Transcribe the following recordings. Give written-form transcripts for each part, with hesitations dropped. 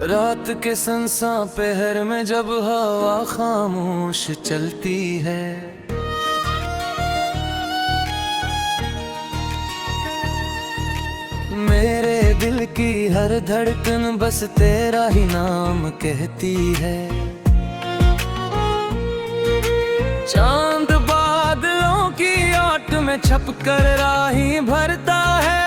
रात के संसा पहर में जब हवा खामोश चलती है, मेरे दिल की हर धड़कन बस तेरा ही नाम कहती है। चांद बादलों की आट में छपकर राही भरता है,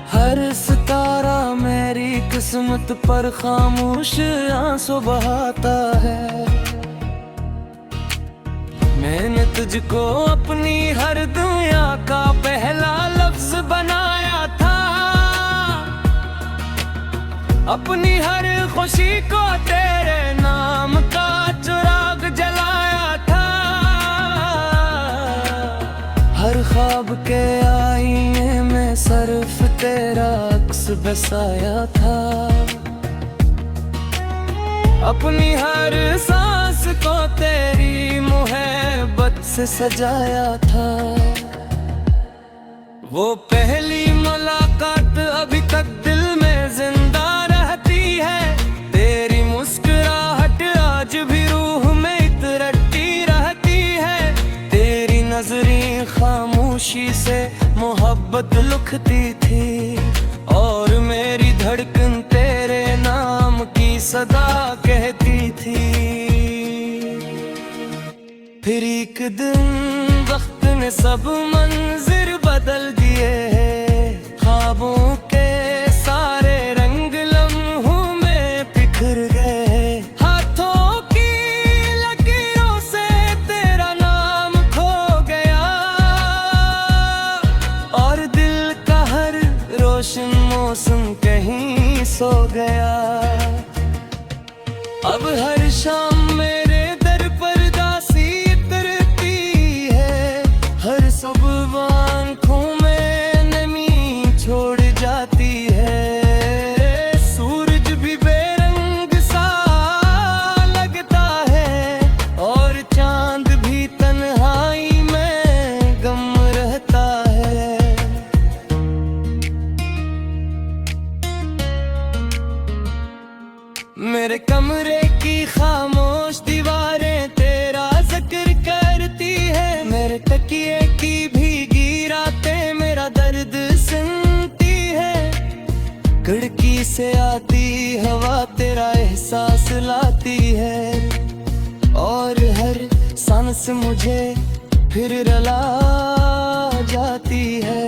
हर सितारा मेरी किस्मत पर खामोश आंसू बहाता है। मैंने तुझको अपनी हर दुनिया का पहला लफ्ज बनाया था, अपनी हर खुशी को तेरे नाम का चिराग जलाया था। हर ख्वाब के आईने में सिर्फ तेरा अक्स बसाया था, अपनी हर सांस को तेरी मोहब्बत से सजाया था। वो पहली मुलाकात अभी तक दिल में जिंदा रहती है, तेरी मुस्कुराहट आज भी रूह में इतरती रहती है। तेरी नजरें खामोशी से मोहब्बत लिखती थी, और मेरी धड़कन तेरे नाम की सदा कहती थी। फिर एक दिन वक्त ने सब मंजिर बदल दिए हैं, ख्वाबों के सारे रंग लम्हों में बिखर गए। हाथों की लकीरों से तेरा नाम खो गया, और दिल का हर रोशन मौसम कहीं सो गया। अब हर शाम मेरे दर पर दासी उतरती है, हर सुबह आँखों में नमी छोड़ जाती है। सूरज भी बेरंग सा लगता है, और चांद भी तन्हाई में गम रहता है। मेरे कमरे की खामोश दीवारें तेरा जिक्र करती है, मेरे तकिए की भीगी रातें मेरा दर्द सुनती है। खिड़की से आती हवा तेरा एहसास लाती है, और हर सांस मुझे फिर रुला जाती है।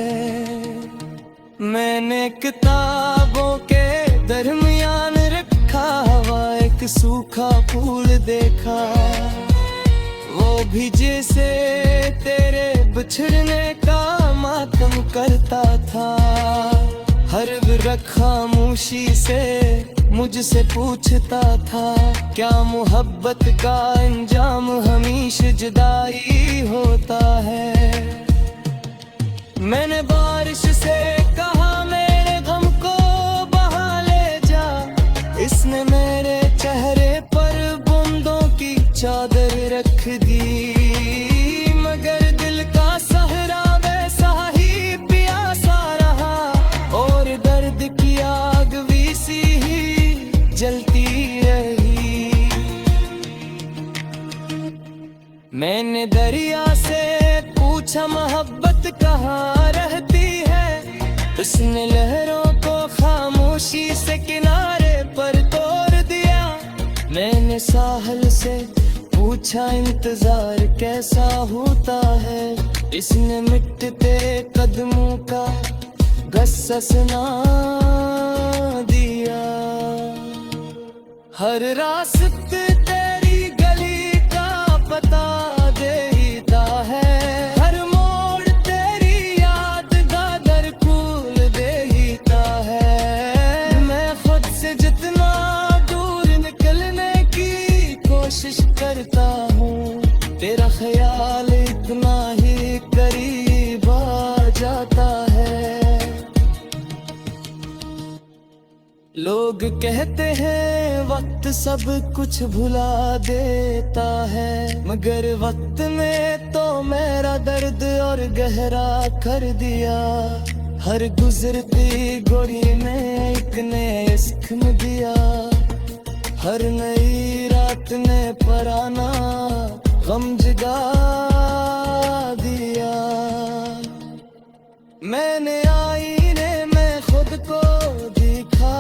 मैंने किताबों के दरमियान रखा हुआ एक सूखा फूल देखा, वो भी जैसे तेरे बिछड़ने का मातम करता था। हर वक्त खामोशी से मुझसे पूछता था, क्या मोहब्बत का अंजाम हमेशा जुदाई होता है। मैंने बारिश से कहा मेरे गम को बहा ले जा, इसने मेरे चेहरे पर बूंदों की चादर रख दी। मगर दिल का सहरा वैसा ही प्यासा रहा, और दर्द की आग वैसी ही जलती रही। मैंने दरिया से पूछा मोहब्बत कहाँ रहती है, उसने लहरों को खामोशी से किनारे पर तोड़ दिया। मैंने साहिल से पूछा इंतजार कैसा होता है, इसने मिटते कदमों का गस्सा सुना दिया। हर रास्ते तेरी गली का पता देता है, हर मोड़ तेरी याद का दर खोल देता है। मैं खुद से जितना दूर निकलने की कोशिश करता हूँ, तेरा ख्याल इतना ही करीब आ जाता है। लोग कहते हैं वक्त सब कुछ भुला देता है, मगर वक्त ने तो मेरा दर्द और गहरा कर दिया। हर गुजरती गोरी ने एक ने इश्क में दिया, हर नई रात ने पराना गम जगा दिया। मैंने आईने में खुद को देखा,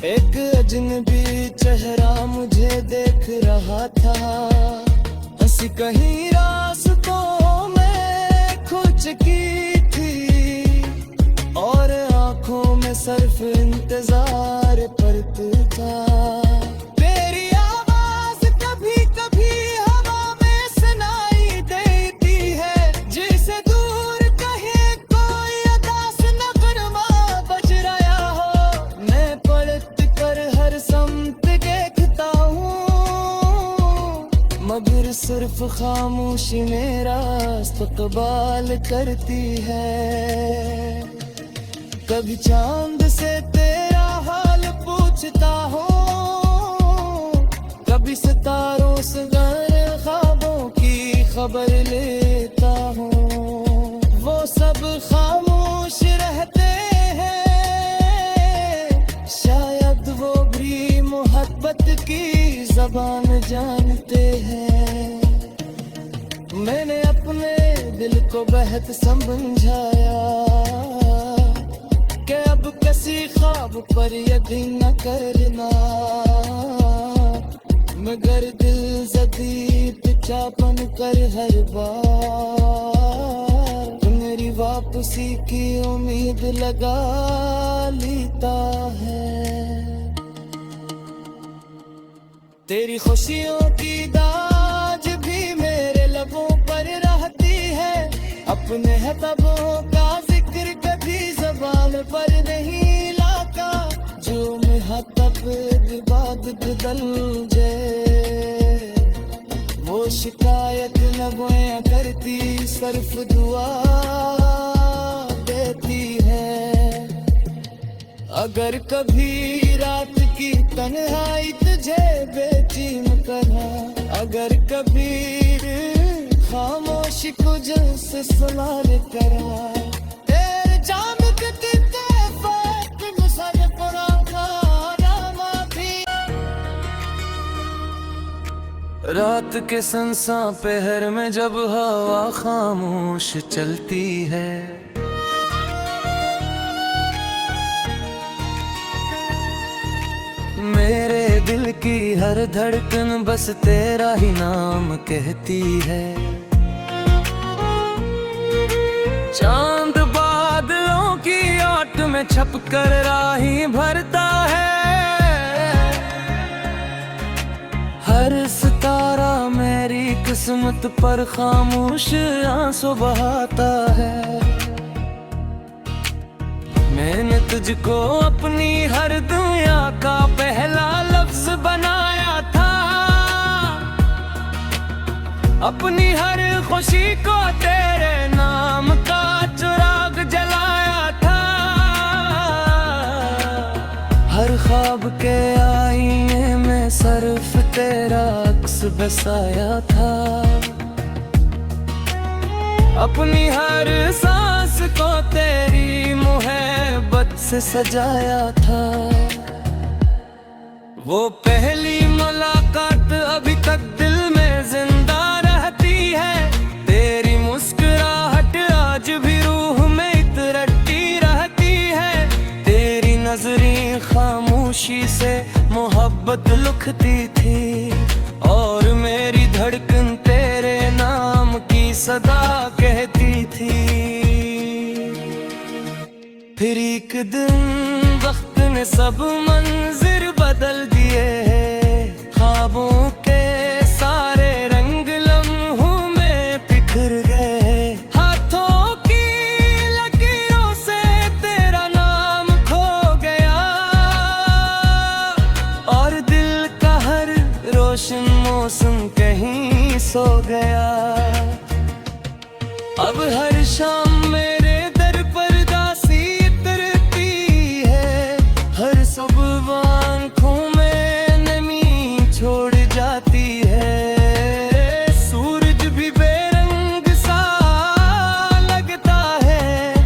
एक अजनबी चेहरा मुझे देख रहा था। हंसी कहीं रास्तों में खुल चुकी थी और आंखों में सिर्फ इंतजार पर तू था। तेरी आवाज कभी कभी हवा में सुनाई देती है, जिसे दूर कहीं कोई अदास नगमा बज रहा हो। मैं पलट कर हर समत देखता हूँ, मगर सिर्फ खामोशी मेरा इस्तकबाल करती है। कभी चांद से तेरा हाल पूछता हूँ, कभी सितारों से गैर ख्वाबों की खबर लेता हूँ। वो सब खामोश रहते हैं, शायद वो भी मोहब्बत की ज़बान जानते हैं। मैंने अपने दिल को बेहद समझाया कि अब किसी ख्वाब पर यकीन न करना, मगर दिल जदीद चापन कर हर बार मेरी वापसी की उम्मीद लगा लेता है। तेरी खुशियों की दाज भी मेरे लबों पर रहती है, अपने हतबों का जिक्र कभी ज़बान पर नहीं लाता। जो मैं हतब बाद बदल जाए, वो शिकायत न बयां करती, सिर्फ दुआ देती है। अगर कभी रात की तन्हाई तुझे बेचैन करा, अगर कभी खामोशी को जैसे सवाल करा, तेरे जाम कटते वक्त मुझे पुराना नामा भी। रात के संसा पहर में जब हवा खामोश चलती है, मेरे दिल की हर धड़कन बस तेरा ही नाम कहती है। चांद बादलों की आट में छप कर राही भरता है, हर सितारा मेरी किस्मत पर खामोश आंसू बहाता है। मैंने तुझको अपनी हर दुनिया का पहला लफ्ज बनाया था, अपनी हर खुशी को तेरे नाम का चिराग जलाया था। हर ख्वाब के आईने में सिर्फ तेरा अक्स बसाया था, अपनी हर सांस को तेरी मोहब्बत से सजाया था। वो पहली मुलाकात अभी तक दिल में जिंदा रहती है, तेरी मुस्कुराहट आज भी रूह में इतरती रहती है। तेरी नजरें खामोशी से मोहब्बत लिखती थी, और मेरी धड़कन तेरे नाम की सदा कहती थी। फिर एक दिन वक्त ने सब मंजिर बदल दिए, ख्वाबों के सारे रंग लम्हों में बिखर गए। हाथों की लकीरों से तेरा नाम खो गया, और दिल का हर रोशन मौसम कहीं सो गया। अब हर शाम मेरे दर पर दासी उतरती है, हर सुबह आँखों में नमी छोड़ जाती है। सूरज भी बेरंग सा लगता है,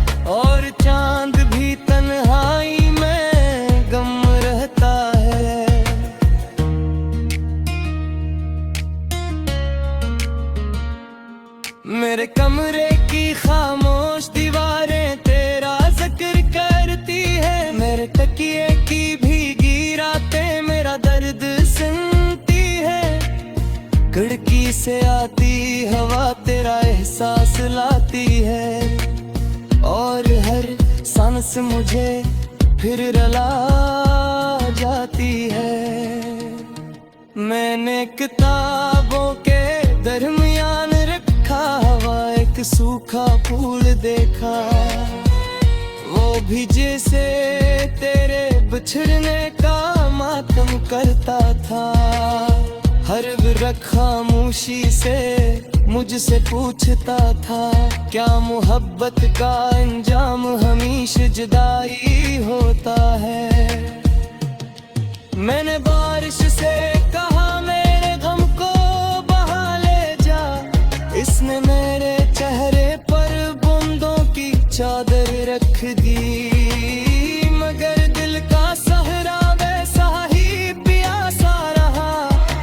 मेरे कमरे की खामोश दीवारें तेरा जिक्र करती है, मेरे तकिए की भीगी रातें मेरा दर्द सुनती है। खिड़की से आती हवा तेरा एहसास लाती है, और हर सांस मुझे फिर रुला जाती है। मैंने किताबों के दरमियान रखा हुआ एक सूखा फूल देखा, वो भी जैसे तेरे बिछड़ने का मातम करता था। हर वक्त खामोशी से मुझसे पूछता था, क्या मोहब्बत का अंजाम हमेशा जुदाई होता है। मैंने बारिश से कहा मेरे गम को बहा ले जा, इसने मेरे चेहरे पर बूंदों की चादर रख दी, मगर दिल का सहरा वैसा ही प्यासा रहा,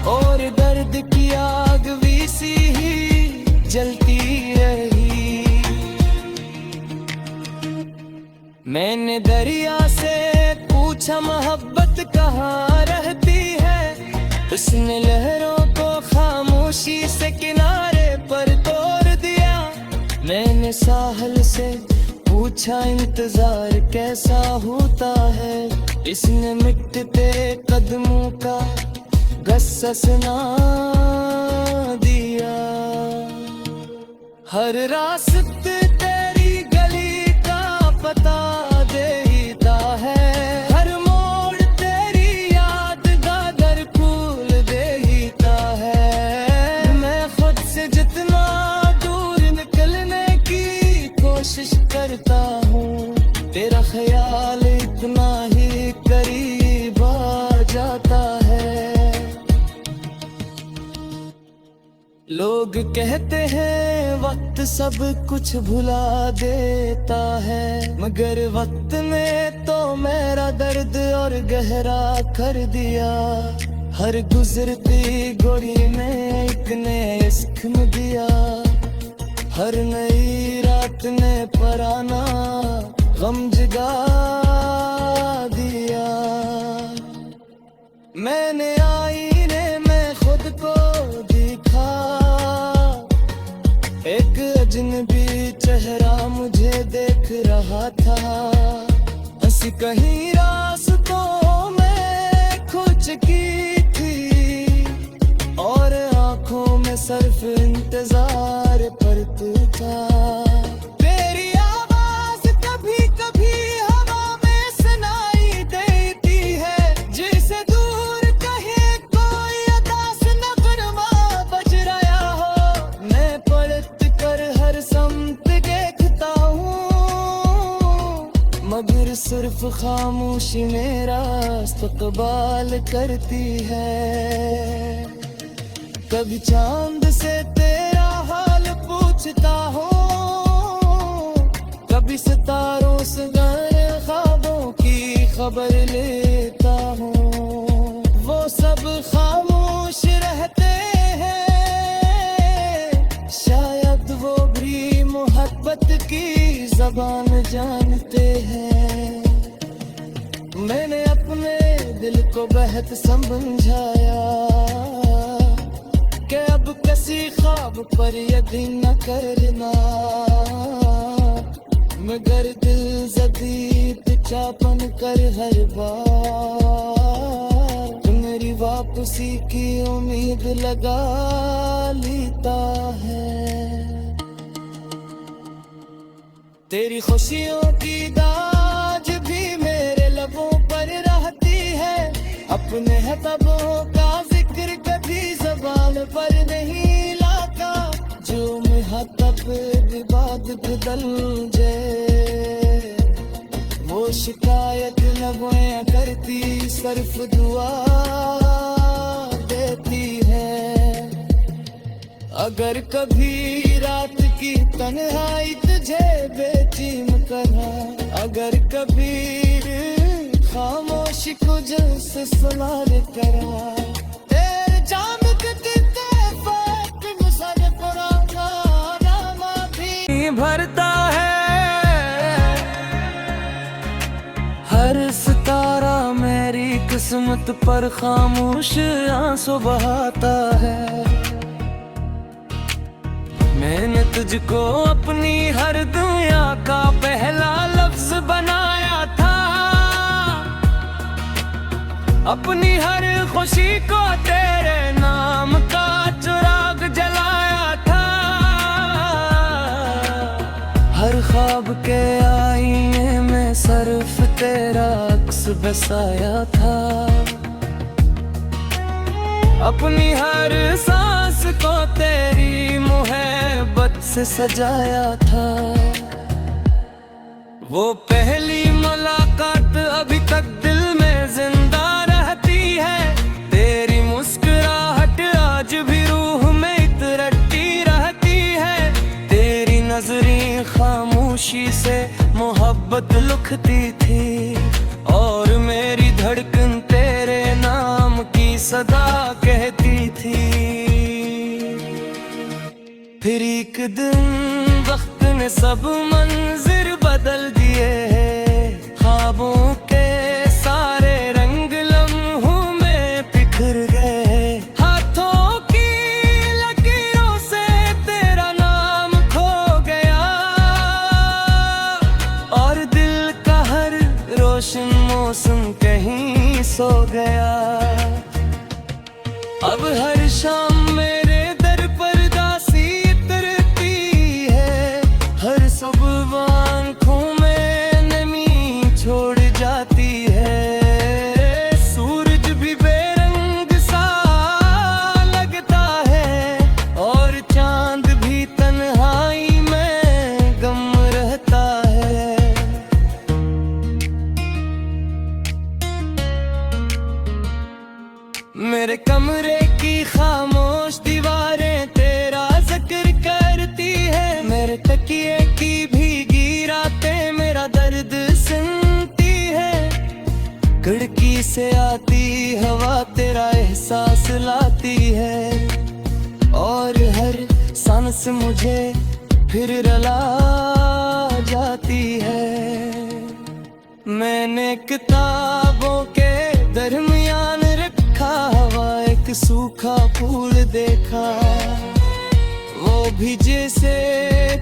और दर्द की आग वैसी ही जलती रही। मैंने दरिया से पूछा मोहब्बत कहाँ रहती है, उसने लहरों को खामोशी से किनारे पर तोड़ दिया। मैंने साहिल से पूछा इंतजार कैसा होता है, इसने मिटते कदमों का गस्सा सुना दिया। हर रास्ते तेरी गली का पता देता है, हर मोड़ तेरी याद का दर फूल देता है। मैं खुद से जितना दूर निकलने की कोशिश करता हूँ, तेरा ख्याल इतना ही करीब आ जाता है। लोग कहते हैं वक्त सब कुछ भुला देता है, मगर वक्त ने तो मेरा दर्द और गहरा कर दिया। हर गुजरती घड़ी में एक नए इश्क में दिया, हर नई रात ने पराना गम जगा दिया। मैंने आईने में खुद को देखा, एक अजनबी चेहरा मुझे देख रहा था। हंसी कहीं रास्तों में खो चुकी थी, और आंखों में सिर्फ इंतजार पर तू था। तेरी आवाज कभी कभी हवा में सुनाई देती है, जैसे दूर कहीं कोई अदास नगमा बज रहा हो। मैं पलट कर हर समत देखता हूँ, मगर सिर्फ खामोशी मेरा इस्तकबाल करती है। कभी चांद से तेरा हाल पूछता हूँ, कभी सितारों से गाने ख्वाबों की खबर लेता हूँ। वो सब खामोश रहते हैं, शायद वो भी मोहब्बत की ज़बान जानते हैं। मैंने अपने दिल को बेहद समझाया कि अब किसी ख्वाब पर यकीन न करना, मगर दिल जदीद चापन कर हर बार मेरी वापसी की उम्मीद लगा लेता है। तेरी खुशियों की दाज भी मेरे लबों पर रहती है, अपने हतबों का जिक्र कभी ज़बान पर नहीं लाता। जो मुहतब विवाद बदल जाए, वो शिकायत न बयां करती, सिर्फ दुआ देती है। अगर कभी रात की तन्हाई तुझे बेचैन करा, अगर कभी खामोशी को जैसे सुनार करा, तेरे जाम के फैक मुझे पुराना किस्मत पर खामोश आंसू बहाता है। मैंने तुझको अपनी हर दुनिया का पहला लफ्ज बनाया था, अपनी हर खुशी को तेरे नाम का चिराग जलाया था। हर ख्वाब के आईने में सिर्फ तेरा अक्स बसाया था, अपनी हर सांस को तेरी मोहब्बत से सजाया था। वो पहली मुलाकात अभी तक दिल में जिंदा रहती है, तेरी मुस्कुराहट आज भी रूह में इतरती रहती है। तेरी नजरें खामोशी से मोहब्बत लिखती थी, और मेरी धड़कन तेरे नाम की सदा कहती थी। फिर एक दिन वक्त ने सब मंजिर बदल दिए, ख्वाबों के सारे रंग लम्हों में बिखर गए। हाथों की लकीरों से तेरा नाम खो गया, और दिल का हर रोशन मौसम कहीं सो गया। अब हर शाम मेरे दर पर दासी उतरती है, हर सुबह आँखों में नमी छोड़ जाती है। सूरज भी बेरंग सा लगता है, और चांद भी तन्हाई में गम रहता है। मेरे कमरे की खामोश दीवारें तेरा जिक्र करती है, मेरे तकिए की भीगी रातें मेरा दर्द सुनती है। खिड़की से आती हवा तेरा एहसास लाती है, और हर सांस मुझे फिर रुला जाती है। मैंने किताबों के दरमियान रखा हवा एक सूखा फूल देखा, वो भी जैसे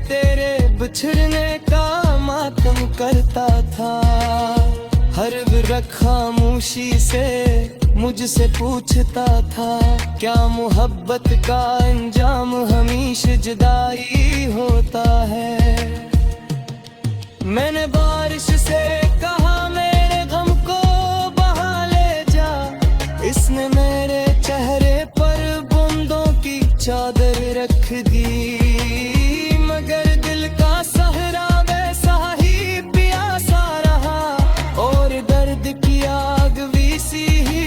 तेरे बिछड़ने का मातम करता था। हर वक्त खामोशी से मुझसे पूछता था, क्या मोहब्बत का अंजाम हमेशा जुदाई होता है। मैंने बारिश से कहा मेरे गम को बहा ले जा, इसने मेरे चेहरे पर बूंदों की चादर रख दी। मगर दिल का सहरा वैसा ही प्यासा रहा, और दर्द की आग वैसी ही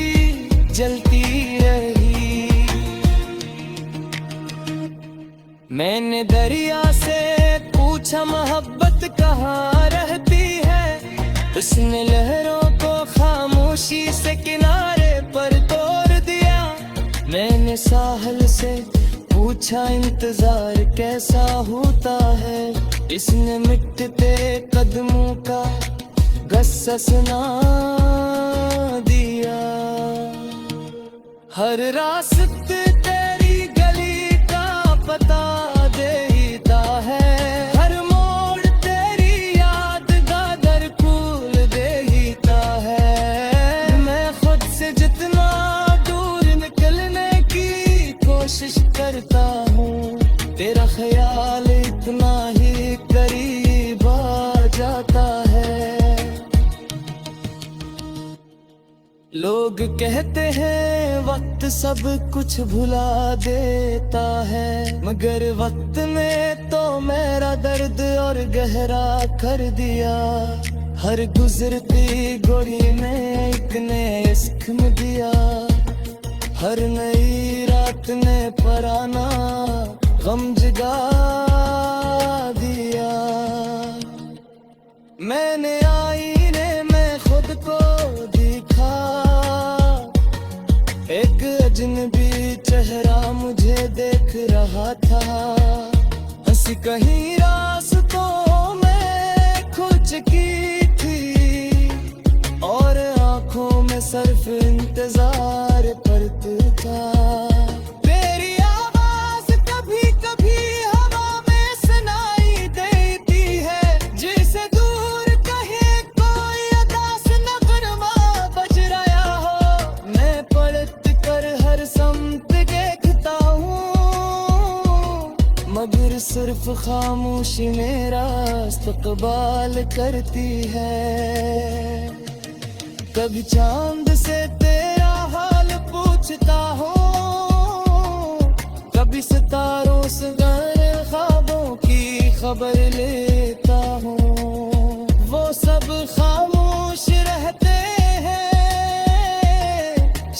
जलती रही। मैंने दरिया से पूछा मोहब्बत कहाँ रहती है, उसने लहरों को खामोशी से किनारे पर तोड़ दिया। मैंने साहिल से पूछा इंतजार कैसा होता है, इसने मिटते कदमों का गस्सा सुना दिया। हर रास्ते तेरी गली का पता देता है, हर मोड़ तेरी याद का दर खोल देता है। मैं खुद से जितना दूर निकलने की कोशिश करता हूँ, तेरा ख्याल इतना ही करीब आ जाता है। लोग कहते हैं वक्त सब कुछ भुला देता है, मगर वक्त ने तो मेरा दर्द और गहरा कर दिया। हर गुजरती घड़ी में एक ने इश्क में दिया, हर नई रात ने पराना गम जगा दिया। मैंने आईने में खुद को देखा, एक अजनबी चेहरा मुझे देख रहा था। हंसी कहीं रास्तों में खो चुकी थी, और आंखों में सिर्फ इंतजार पर तू था। तेरी आवाज कभी कभी हवा में सुनाई देती है, जिसे दूर कहीं कोई अदास नगरमा बज रहा हो। मैं पलट कर हर समत देखता हूँ, मगर सिर्फ खामोशी मेरा इस्तकबाल करती है। कभी चांद से तेरा हाल पूछता हूँ, कभी सितारों से गाने ख्वाबों की खबर लेता हूँ। वो सब खामोश रहते हैं,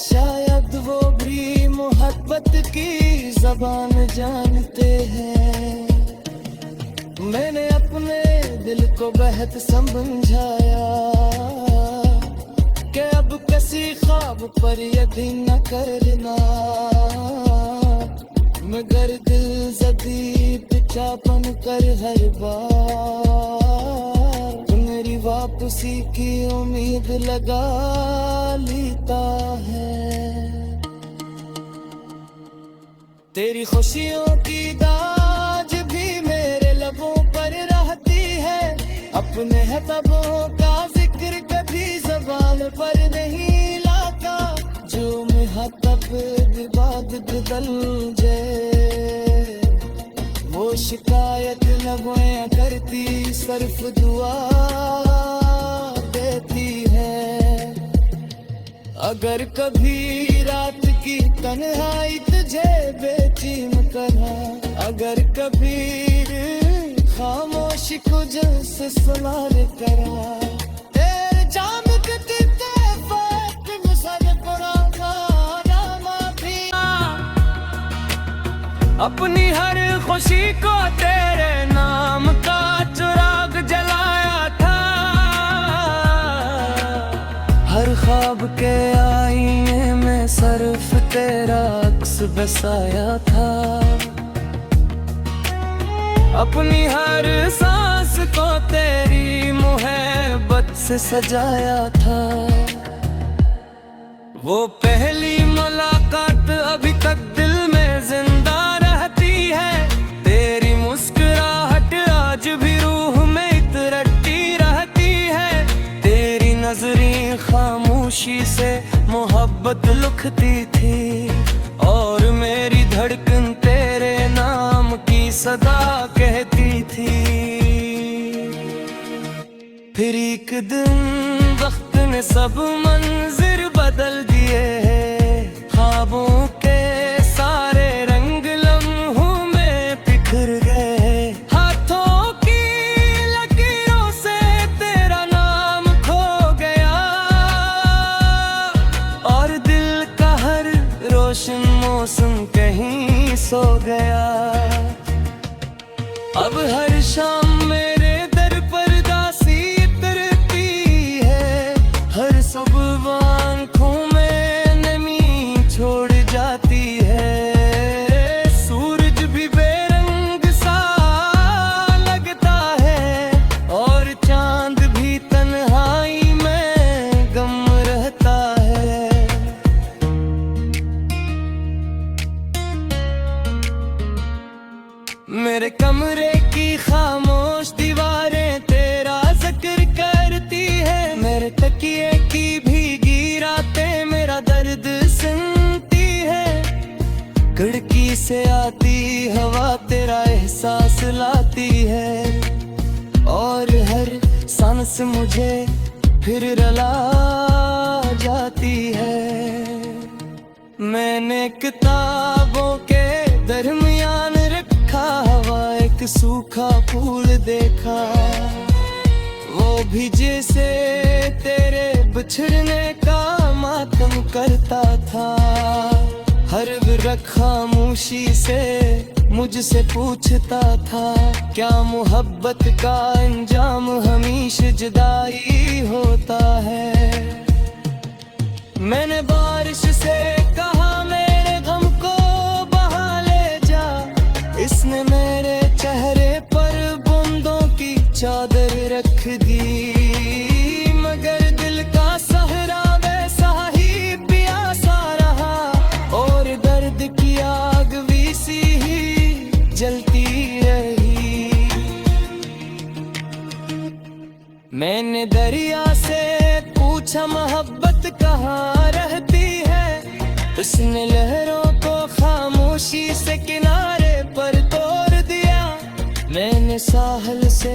शायद वो भी मोहब्बत की ज़बान जानते हैं। मैंने अपने दिल को बेहद समझाया कि अब किसी ख्वाब पर यकीन न करना, मगर दिल जदी पिछापन कर हर बार मेरी वापसी की उम्मीद लगा लेता है। तेरी खुशियों की दाज भी मेरे लबों पर रहती है, अपने हतबों का जिक्र कभी ज़बान पर नहीं लाता। जो मुहब्बत बाद बदल जाए, वो शिकायत न गोया करती, सिर्फ दुआ देती है। अगर कभी रात की तन्हाई तुझे बेचैन करा, अगर कभी खामोशी को जैसे सुनार करा, तेरे जाम के तीते फाक मुसर पुराना नामा भी। अपनी हर खुशी को तेरे नाम का चिराग जलाया था, हर ख्वाब के आईने में सिर्फ तेरा अक्स बसाया था। अपनी हर सांस को तेरी मोहब्बत से सजाया था। वो पहली मुलाकात अभी तक दिल में जिंदा रहती है, तेरी मुस्कुराहट आज भी रूह में इतरती रहती है। तेरी नजरें खामोशी से मोहब्बत लिखती थी, और मेरी धड़कन तेरे नाम की सदा कहती थी। फिर एक दिन वक्त ने सब मंजिर बदल दिए, ख्वाबों के सारे रंग लम्हों में बिखर गए। हाथों की लकीरों से तेरा नाम खो गया, और दिल का हर रोशन मौसम कहीं सो गया। अब हर शाम मेरे दर पर दासी उतरती है, हर सुबह आँखों में नमी छोड़ जाती है। सूरज भी बेरंग सा लगता है, और चांद भी तन्हाई में गम रहता है। मेरे कमरे की खामोश दीवारें तेरा जिक्र करती है, मेरे तकिए की भीगी रातें मेरा दर्द सुनती है। खिड़की से आती हवा तेरा एहसास लाती है, और हर सांस मुझे फिर रुला जाती है। मैंने किताबों के दरमियान रखा हवा एक सूखा फूल देखा, वो भी जैसे तेरे बिछड़ने का मातम करता था। हर विरह खामोशी से मुझसे पूछता था, क्या मोहब्बत का अंजाम हमेशा जुदाई होता है। मैंने बारिश से कहा मेरे गम को बहा ले जा, इसने मेरे चेहरे पर बूंदों की चादर रख दी, मगर दिल का सहरा वैसा जलती रही। मैंने दरिया से पूछा मोहब्बत कहाँ रहती है, उसने लहरों को खामोशी से किनारे पर तोड़ दिया। मैंने साहिल से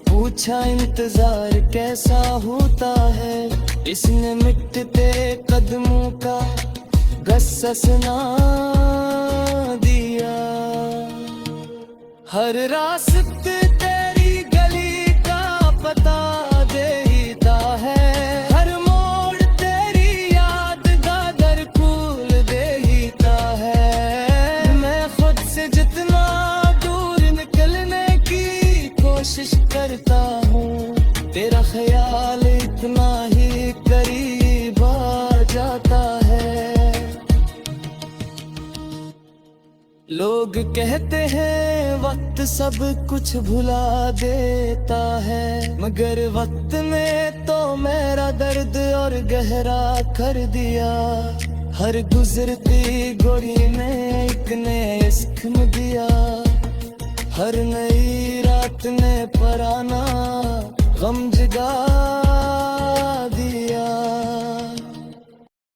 पूछा इंतजार कैसा होता है, इसने मिटते कदमों का गस्सा सुना दिया। हर रास्ते तेरी गली का पता देता है, हर मोड़ तेरी याद का दर खोल देता है। मैं खुद से जितना दूर निकलने की कोशिश करता हूँ, तेरा ख्याल इतना ही करीब आ जाता है। लोग कहते हैं वक्त सब कुछ भुला देता है, मगर वक्त ने तो मेरा दर्द और गहरा कर दिया। हर गुजरती घड़ी में एक नए इश्क में दिया, हर नई रात ने पराना गम जगा